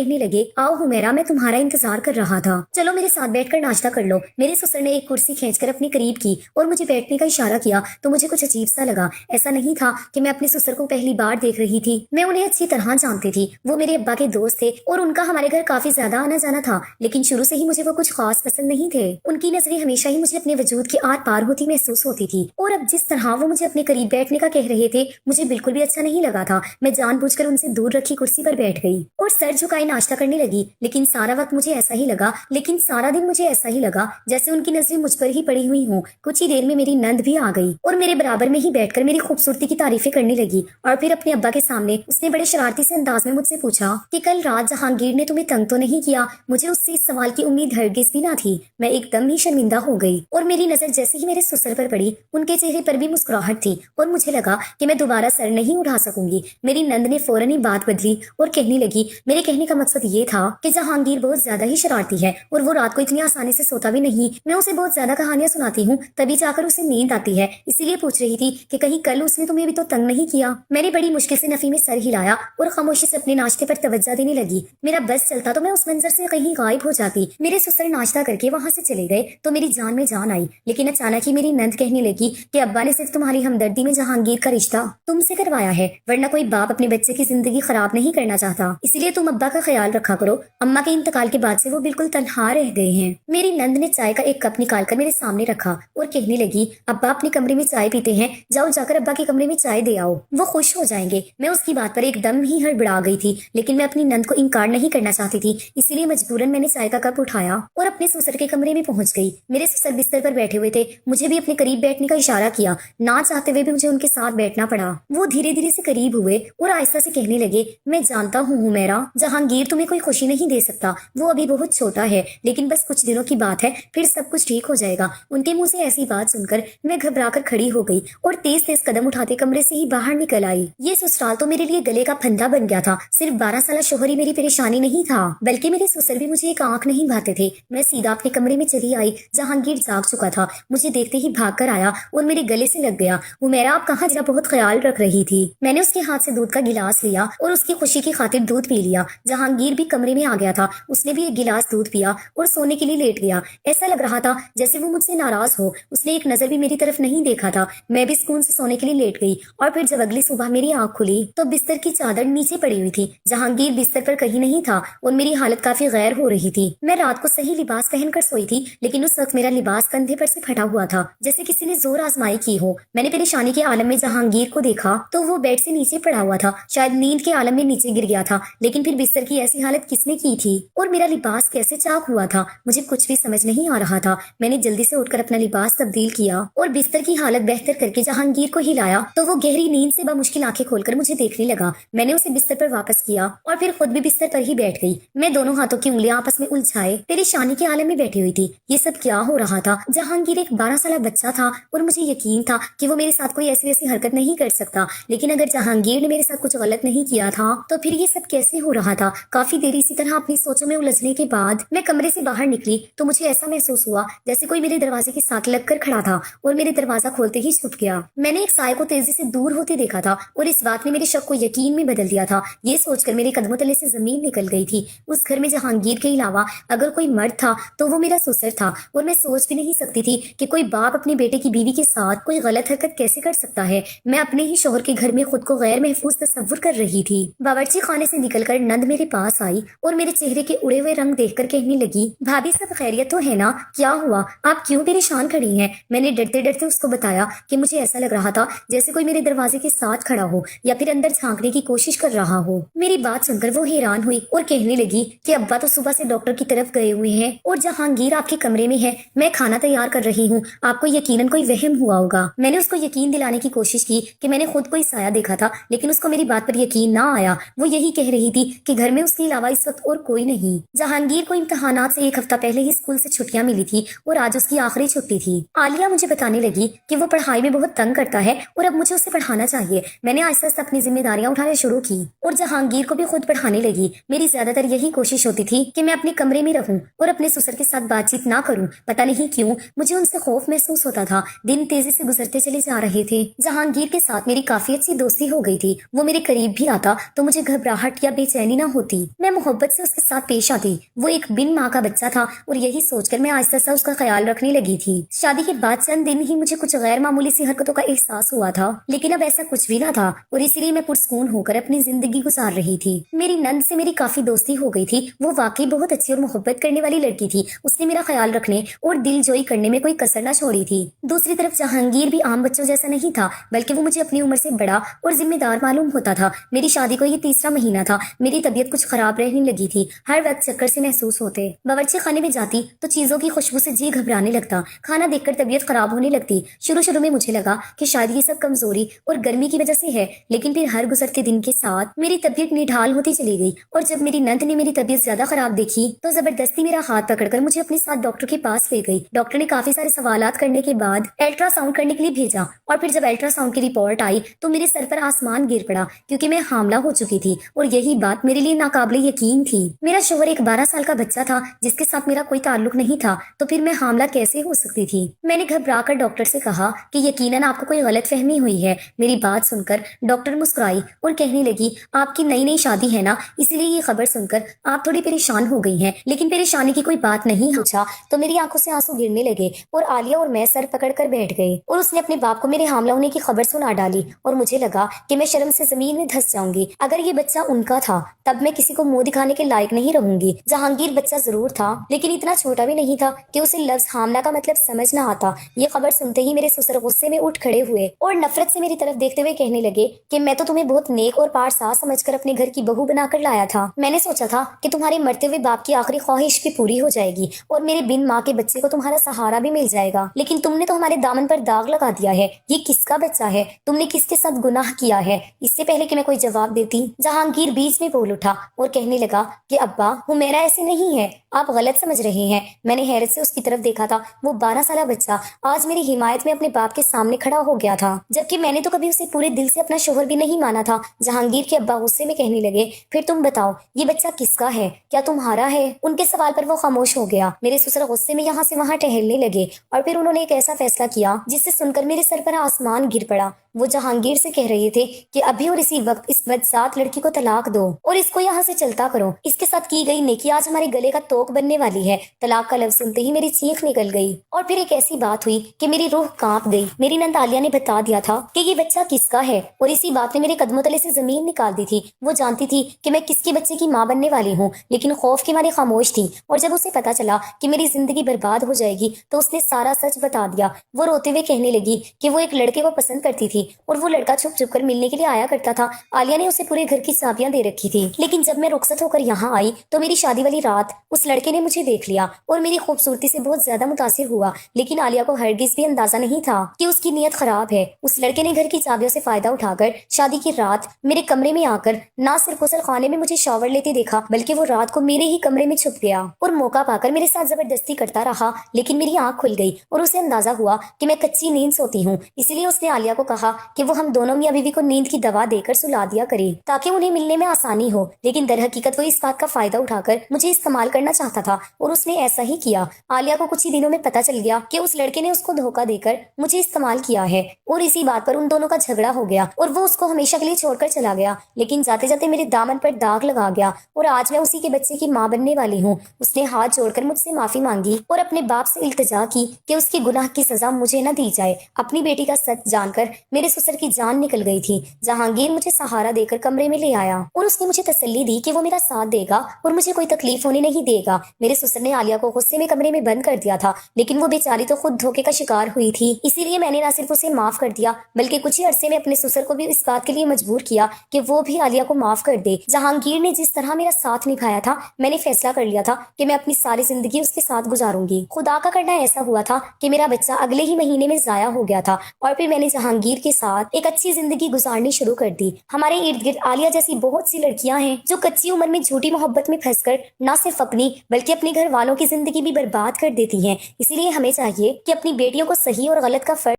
کہنے لگے آؤ حمیرہ میں تمہارا انتظار کر رہا تھا، چلو میرے ساتھ بیٹھ کر ناشتہ کر لو۔ میرے سسر نے ایک کرسی کھینچ کر اپنے قریب کی اور مجھے بیٹھنے کا اشارہ کیا تو مجھے کچھ عجیب سا لگا۔ ایسا نہیں تھا کہ میں اپنے سسر کو پہلی بار دیکھ رہی تھی، میں انہیں اچھی طرح جانتی تھی۔ وہ میرے ابا کے دوست تھے اور ان کا ہمارے گھر کافی زیادہ آنا جانا تھا، لیکن شروع سے ہی مجھے وہ کچھ خاص پسند نہیں تھے۔ ان کی نظریں ہمیشہ ہی مجھے اپنے وجود کے آر پار ہوتی محسوس ہوتی تھی، اور اب جس طرح وہ مجھے اپنے قریب بیٹھنے کا کہہ رہے تھے مجھے بالکل بھی اچھا نہیں لگا تھا۔ میں جان بوجھ کر ان سے دور رکھی کرسی پر بیٹھ گئی اور سر جھکائے ناشتہ کرنے لگی، لیکن سارا وقت مجھے ایسا ہی لگا، لیکن سارا دن مجھے ایسا ہی لگا جیسے ان کی نظریں مجھ پر ہی پڑی ہوئی ہوں۔ کچھ ہی دیر میں میری نند بھی آ گئی اور میرے برابر میں ہی بیٹھ کر میری خوبصورتی کی تعریفیں کرنے لگی، اور پھر اپنے ابا کے سامنے اس نے بڑے شرارتی سے انداز میں مجھ سے پوچھا کہ کل رات جہانگیر نے تمہیں تنگ تو نہیں کیا؟ مجھے اس سے اس سوال کی امید ہرگز بھی نہ تھی۔ میں ایک دم ہی شرمندہ ہو گئی اور میری نظر جیسے ہی میرے سسر پر پڑی ان کے چہرے پر بھی مسکراہٹ تھی اور مجھے لگا کہ میں دوبارہ سر نہیں اٹھا سکوں گی۔ میری نند نے فوراً ہی بات بدلی اور کہنے لگی میرے کہنے کا مقصد یہ تھا کہ جہانگیر بہت زیادہ ہی شرارتی ہے اور وہ رات کو اتنی آسانی سے سوتا بھی نہیں۔ میں اسے بہت زیادہ کہانیاں سناتی ہوں تبھی جا کر اسے نیند آتی ہے، اسی لیے پوچھ رہی تھی کہ کہیں کل اس نے تمہیں بھی تو تنگ نہیں کیا؟ میں نے بڑی مشکل سے نفی میں سر ہلایا اور خاموشی سے اپنے ناشتے پر توجہ دینے لگی۔ میرا بس چلتا تو میں اس منظر سے کہیں غائب ہو جاتی۔ میرے سسر ناشتہ کر کے وہاں سے چلے گئے تو میری جان میں جان آئی، لیکن اچانک ہی میری نند کہنے لگی کہ ابا نے صرف تمہاری ہمدردی میں جہانگیر کا رشتہ تم سے کروایا ہے، ورنہ کوئی باپ اپنے بچے کی زندگی خراب نہیں کرنا چاہتا، اسی لیے تم ابا کا خیال رکھا کرو۔ اماں کے انتقال کے بعد سے وہ بالکل تنہا رہ گئے ہیں۔ میری نند نے چائے کا ایک کپ نکال کر میرے سامنے رکھا اور کہنے لگی ابا اپنے کمرے میں چائے پیتے ہیں، جاؤ جا کر ابا کے کمرے میں چائے دے آؤ، وہ خوش ہو جائیں گے۔ میں اس کی بات پر ایک دم ہی ہڑبڑا گئی تھی، لیکن میں اپنی نند کو انکار نہیں کرنا چاہتی تھی، اسی لیے مجبوراً میں نے چائے کا کپ اٹھایا اور اپنے سسر کے کمرے میں پہنچ گئی۔ میرے سسر بستر پر بیٹھے ہوئے تھے، مجھے بھی اپنے قریب بیٹھنے کا اشارہ کیا، نہ چاہتے ہوئے بھی مجھے ان کے ساتھ بیٹھنا پڑا۔ وہ دھیرے دھیرے سے قریب ہوئے اور آہستہ سے کہنے لگے میں جانتا ہوں حمیرہ، جہانگیر تمہیں کوئی خوشی نہیں دے سکتا، وہ ابھی بہت چھوٹا ہے، لیکن بس کچھ دنوں کی بات ہے، پھر سب کچھ ٹھیک ہو جائے گا۔ ان کے منہ سے ایسی بات سن کر میں گھبرا کر کھڑی ہو گئی اور تیز تیز قدم اٹھاتے کمرے سے ہی باہر نکل آئی۔ یہ سسرال تو میرے لیے گلے کا پھندا بن گیا تھا، صرف 12 سالہ شوہر ہی میری پریشانی نہیں تھا، بلکہ میرے سسر بھی مجھے ایک آنکھ نہیں بھاتے تھے۔ میں سیدھا اپنے کمرے میں چلی آئی، جہانگیر جاگ چکا تھا، مجھے دیکھتے ہی بھاگ کر آیا اور میرے گلے سے لگ گیا۔ حمیرہ آپ کہاں جا بہت خیال رکھ رہی تھی؟ میں نے اس کے ہاتھ سے دودھ کا گلاس لیا اور اس کی خوشی کی خاطر دودھ پی لیا۔ جہانگیر بھی کمرے میں آ گیا تھا، اس نے بھی ایک گلاس دودھ پیا اور سونے کے لیے لیٹ گیا۔ ایسا لگ رہا تھا جیسے وہ مجھ سے ناراض ہو، اس نے ایک نظر بھی میری طرف نہیں دیکھا تھا۔ میں بھی سکون سے سونے کے لیے لیٹ گئی اور پھر جب اگلی صبح میری آنکھ کھلی تو بستر کی چادر نیچے پڑی ہوئی تھی، جہانگیر بستر پر کہیں نہیں تھا اور میری حالت کافی غیر ہو رہی تھی۔ میں رات کو صحیح لباس پہن کر سوئی تھی، لیکن اس وقت میرا لباس کندھے پر سے پھٹا ہوا تھا جیسے کسی نے زور آزمائی کی ہو۔ میں نے پریشانی کے عالم میں جہانگیر کو دیکھا تو وہ بیڈ سے نیچے پڑا ہوا تھا، شاید نیند کے عالم میں نیچے گر گیا تھا، لیکن پھر بستر کی ایسی حالت کس نے کی تھی اور میرا لباس کیسے چاک ہوا تھا؟ مجھے کچھ بھی سمجھ نہیں آ رہا تھا۔ میں نے جلدی سے اٹھ کر اپنا لباس تبدیل کیا اور بستر کی حالت بہتر کر کے جہانگیر کو ہلایا تو وہ گہری نیند سے بمشکل آنکھیں کھول کر مجھے دیکھنے لگا۔ میں نے اسے بستر پر واپس کیا اور پھر خود بھی بستر پر ہی بیٹھ گئی۔ میں دونوں ہاتھوں کی انگلیاں آپس میں الجھائے پریشانی کے عالم میں بیٹھی ہوئی تھی۔ یہ سب کیا ہو رہا تھا؟ جہانگیر ایک 12 سالہ بچہ تھا اور مجھے یقین تھا کہ وہ میرے ساتھ کوئی ایسی ویسی حرکت نہیں کر سکتا، لیکن اگر جہانگیر نے میرے ساتھ کچھ غلط نہیں کیا تھا تو پھر یہ سب کیسے ہو رہا تھا؟ کافی دیر اسی طرح اپنی سوچوں میں الجھنے کے بعد میں کمرے سے باہر نکلی تو مجھے ایسا محسوس ہوا جیسے کوئی میرے دروازے کے ساتھ لگ کر کھڑا تھا اور میرے دروازہ کھولتے ہی چھپ گیا۔ میں نے ایک سائے کو تیزی سے دور ہوتے دیکھا تھا اور اس بات نے میرے شک کو یقین میں بدل دیا تھا۔ یہ سوچ کر میرے قدموں تلے سے زمین نکل گئی تھی۔ اس گھر میں جہانگیر کے علاوہ اگر کوئی مرد تھا تو وہ میرا سسر تھا اور میں سوچ بھی نہیں سکتی تھی کہ کوئی باپ اپنے بیٹے کی بیوی کے ساتھ کوئی غلط حرکت کیسے کر سکتا ہے۔ میں اپنے ہی شوہر کے گھر میں خود کو غیر محفوظ تصور کر رہی تھی۔ باورچی خانے سے نکل کر نند میرے پاس آئی اور میرے چہرے کے اڑے ہوئے رنگ دیکھ کر کہنے لگی بھابھی سب خیریت تو ہے نا؟ کیا ہوا؟ آپ کیوں پریشان کھڑی ہیں؟ میں نے ڈرتے ڈرتے اس کو بتایا کہ مجھے ایسا لگ رہا تھا جیسے کوئی میرے دروازے کے ساتھ کھڑا ہو یا پھر اندر جھانکنے کی کوشش کر رہا ہو۔ میری بات سن کر وہ حیران ہوئی اور کہنے لگی کہ ابا تو صبح سے ڈاکٹر کی طرف گئے ہوئے ہیں اور جہانگیر آپ کے کمرے میں ہے، میں کھانا تیار کر رہی ہوں، آپ کو یقیناً کوئی وہم ہوا ہوگا۔ میں نے اس کو یقین دلانے کی کوشش کی کہ میں نے خود کوئی سایہ دیکھا تھا، لیکن اس کو میری بات پر یقین نہ آیا۔ وہ یہی کہہ رہی تھی کہ گھر میں اس کے علاوہ اس وقت اور کوئی نہیں۔ جہانگیر کو امتحانات سے ایک ہفتہ پہلے ہی اسکول سے چھٹیاں ملی تھی اور آج اس کی آخری چھٹی تھی۔ عالیہ مجھے بتانے لگی کہ وہ پڑھائی میں بہت تنگ کرتا ہے اور اب مجھے اسے پڑھانا چاہیے۔ میں نے آہستہ آہستہ اپنی ذمہ داریاں اٹھانا شروع کی اور جہانگیر کو بھی خود پڑھانے لگی۔ میری زیادہ تر یہی کوشش ہوتی تھی کہ میں اپنے کمرے میں رہوں اور اپنے سسر کے ساتھ بات چیت نہ کروں۔ پتہ نہیں کیوں مجھے ان سے خوف محسوس ہوتا تھا۔ دن تیزی سے گزرتے چلے جا رہے تھے۔ جہانگیر کے ساتھ میری کافی اچھی دوستی ہو گئی تھی۔ وہ میرے قریب بھی آتا تو مجھے گھبراہٹ یا بے چینی نہ ہوتی۔ ہوتی، میں محبت سے اس کے ساتھ پیش آتی۔ وہ ایک بن ماں کا بچہ تھا اور یہی سوچ کر میں آہستہ آہستہ اس کا خیال رکھنے لگی تھی۔ شادی کے بعد چند دن ہی مجھے کچھ غیر معمولی سی حرکتوں کا احساس ہوا تھا، لیکن اب ایسا کچھ بھی نہ تھا اور اسی لیے میں پرسکون ہو کر اپنی زندگی گزار رہی تھی۔ میری نند سے میری کافی دوستی ہو گئی تھی، وہ واقعی بہت اچھی اور محبت کرنے والی لڑکی تھی۔ اس نے میرا خیال رکھنے اور دل جوئی کرنے میں کوئی کسر نہ چھوڑی تھی۔ دوسری طرف جہانگیر بھی عام بچوں جیسا نہیں تھا، بلکہ وہ مجھے اپنی عمر سے بڑا اور ذمہ دار معلوم ہوتا تھا۔ میری شادی کو یہ تیسرا مہینہ تھا، میری طبیعت کچھ خراب رہنے لگی تھی، ہر وقت چکر سے محسوس ہوتے۔ باورچی خانے میں جاتی تو چیزوں کی خوشبو سے جی گھبرانے لگتا، کھانا دیکھ کر طبیعت خراب ہونے لگتی۔ شروع میں مجھے لگا کہ شاید یہ سب کمزوری اور گرمی کی وجہ سے ہے، لیکن پھر ہر گزرتے دن کے ساتھ میری طبیعت نڈھال ہوتی چلی گئی، اور جب میری نند نے میری طبیعت زیادہ خراب دیکھی تو زبردستی میرا ہاتھ پکڑ کر مجھے اپنے ساتھ ڈاکٹر کے پاس لے گئی۔ ڈاکٹر نے کافی سارے سوالات کرنے کے بعد الٹرا ساؤنڈ کرنے کے لیے بھیجا، اور پھر جب الٹرا ساؤنڈ کی رپورٹ آئی تو میرے سر پر آسمان گر پڑا، کیونکہ میں حاملہ ہو چکی تھی، اور یہی بات میرے لیے ناقابل یقین تھی۔ میرا شوہر ایک 12 سال کا بچہ تھا جس کے ساتھ میرا کوئی تعلق نہیں تھا، تو پھر میں حاملہ کیسے ہو سکتی تھی؟ میں نے گھبرا کر ڈاکٹر سے کہا کہ یقیناً آپ کو کوئی غلط فہمی ہوئی ہے۔ میری بات سن کر ڈاکٹر مسکرائی اور کہنے لگی، آپ کی نئی شادی ہے نا، اسی لیے یہ خبر سن کر آپ تھوڑی پریشان ہو گئی ہیں، لیکن پریشانی کی کوئی بات نہیں۔ پوچھا تو میری آنکھوں سے آنسو گرنے لگے، اور عالیہ اور میں سر پکڑ کر بیٹھ گئے، اور اس نے اپنے باپ کو میرے حاملہ ہونے کی خبر سنا ڈالی، اور مجھے لگا کہ میں شرم سے زمین میں دھس جاؤں گی۔ اگر یہ بچہ ان کا تھا تب میں کسی کو منہ دکھانے کے لائق نہیں رہوں گی۔ جہانگیر بچہ ضرور تھا، لیکن اتنا چھوٹا بھی نہیں تھا کہ اسے لفظ حاملہ کا مطلب سمجھ نہ آتا۔ یہ خبر سنتے ہی میرے سسر غصے میں اٹھ کھڑے ہوئے اور نفرت سے میری طرف دیکھتے ہوئے کہنے لگے کہ میں تو تمہیں بہت نیک اور پارساز سمجھ کر اپنے گھر کی بہو بنا کر لایا تھا۔ میں نے سوچا تھا کہ تمہارے مرتے ہوئے باپ کی آخری خواہش بھی پوری ہو جائے گی اور میرے بن ماں کے بچے کو تمہارا سہارا بھی مل جائے گا، لیکن تم نے تو ہمارے دامن پر داغ لگا دیا ہے۔ یہ کس کا بچہ ہے؟ تم نے کس کے ساتھ گناہ کیا ہے؟ اس سے پہلے کہ میں کوئی جواب دیتی، جہانگیر بیچ میں بول اٹھا اور کہنے لگا کہ ابا، حمیرہ ایسے نہیں ہے، آپ غلط سمجھ رہے ہیں۔ میں نے حیرت سے اس کی طرف دیکھا تھا، وہ 12 سالہ بچہ آج میری حمایت میں اپنے باپ کے سامنے کھڑا ہو گیا تھا، جبکہ میں نے تو کبھی اسے پورے دل سے اپنا شوہر بھی نہیں مانا تھا۔ جہانگیر کے ابا غصے میں کہنے لگے، پھر تم بتاؤ یہ بچہ کس کا ہے؟ کیا تمہارا ہے؟ ان کے سوال پر وہ خاموش ہو گیا۔ میرے سسر غصے میں یہاں سے وہاں ٹہلنے لگے، اور پھر انہوں نے ایک ایسا فیصلہ کیا جس سے سن کر میرے سر پر آسمان گر پڑا۔ وہ جہانگیر سے کہہ رہے تھے کہ ابھی اور اسی وقت اس بدذات لڑکی کو طلاق دو اور اس کو یہاں سے چلتا کرو، اس کے ساتھ کی گئی نیکی آج ہمارے گلے کا توق بننے والی ہے۔ طلاق کا لفظ سنتے ہی میری چیخ نکل گئی، اور پھر ایک ایسی بات ہوئی کہ میری روح کانپ گئی۔ میری نند عالیہ نے بتا دیا تھا کہ یہ بچہ کس کا ہے، اور اسی بات نے میرے قدموں تلے سے زمین نکال دی تھی۔ وہ جانتی تھی کہ میں کس کے بچے کی ماں بننے والی ہوں، لیکن خوف کے مارے خاموش تھی، اور جب اسے پتا چلا کہ میری زندگی برباد ہو جائے گی تو اس نے سارا سچ بتا دیا۔ وہ روتے ہوئے کہنے لگی کہ وہ ایک لڑکے کو پسند کرتی تھی اور وہ لڑکا چھپ چھپ کر ملنے کے لیے آیا کرتا تھا۔ عالیہ نے اسے پورے گھر کی چابیاں دے رکھی تھی، لیکن جب میں رخصت ہو کر یہاں آئی تو میری شادی والی رات اس لڑکے نے مجھے دیکھ لیا اور میری خوبصورتی سے بہت زیادہ متاثر ہوا، لیکن عالیہ کو ہرگز بھی اندازہ نہیں تھا کہ اس کی نیت خراب ہے۔ اس لڑکے نے گھر کی چابیوں سے فائدہ اٹھا کر شادی کی رات میرے کمرے میں آ کر نہ صرف غسل خانے میں مجھے شاور لیتے دیکھا، بلکہ وہ رات کو میرے ہی کمرے میں چھپ گیا اور موقع پا کر میرے ساتھ زبردستی کرتا رہا، لیکن میری آنکھ کھل گئی اور اسے اندازہ ہوا کہ میں کچی نیند سوتی ہوں۔ اسی لیے اس نے عالیہ کو کہا کہ وہ ہم دونوں میاں بیوی کو نیند کی دوا دے کر سلا دیا کرے تاکہ انہیں ملنے میں آسانی ہو، لیکن در حقیقت وہ اس بات کا فائدہ اٹھا کر مجھے استعمال کرنا چاہتا تھا، اور اس نے ایسا ہی کیا۔ عالیہ کو کچھ ہی دنوں میں پتا چل گیا کہ اس لڑکے نے اس کو دھوکہ دے کر مجھے استعمال کیا ہے، اور اسی بات پر ان دونوں کا جھگڑا ہو گیا اور وہ اس کو ہمیشہ کے لیے چھوڑ کر چلا گیا، لیکن جاتے جاتے میرے دامن پر داغ لگا گیا، اور آج میں اسی کے بچے کی ماں بننے والی ہوں۔ اس نے ہاتھ جوڑ کر مجھ سے معافی مانگی اور اپنے باپ سے التجا کی کہ اس کے گناہ کی سزا مجھے نہ دی جائے۔ اپنی بیٹی کا سچ جان کر میرے سسر کی جان نکل گئی تھی۔ جہانگیر مجھے سہارا دے کر کمرے میں لے آیا اور اس نے مجھے تسلی دی کہ وہ میرا ساتھ دے گا اور مجھے کوئی تکلیف ہونے نہیں دے گا۔ میرے سسر نے عالیہ کو غصے میں کمرے میں بند کر دیا تھا، لیکن وہ بیچاری تو خود دھوکے کا شکار ہوئی تھی، اسی لیے میں نے نہ صرف اسے معاف کر دیا بلکہ کچھ ہی عرصے میں اپنے سسر کو بھی اس بات کے لیے مجبور کیا کہ وہ بھی عالیہ کو معاف کر دے۔ جہانگیر نے جس طرح میرا ساتھ نبھایا تھا، میں نے فیصلہ کر لیا تھا کہ میں اپنی ساری زندگی اس کے ساتھ گزاروں گی۔ خدا کا کرنا ایسا ہوا تھا کہ میرا بچہ اگلے ہی مہینے میں ضائع ہو گیا تھا، اور پھر میں نے جہانگیر کے ساتھ ایک اچھی زندگی گزارنی شروع کر دی۔ ہمارے ارد گرد عالیہ جیسی بہت سی لڑکیاں ہیں جو کچی عمر میں جھوٹی محبت میں پھنس کر نہ صرف اپنی بلکہ اپنے گھر والوں کی زندگی بھی برباد کر دیتی ہیں۔ اسی لیے ہمیں چاہیے کہ اپنی بیٹیوں کو صحیح اور غلط کا فرق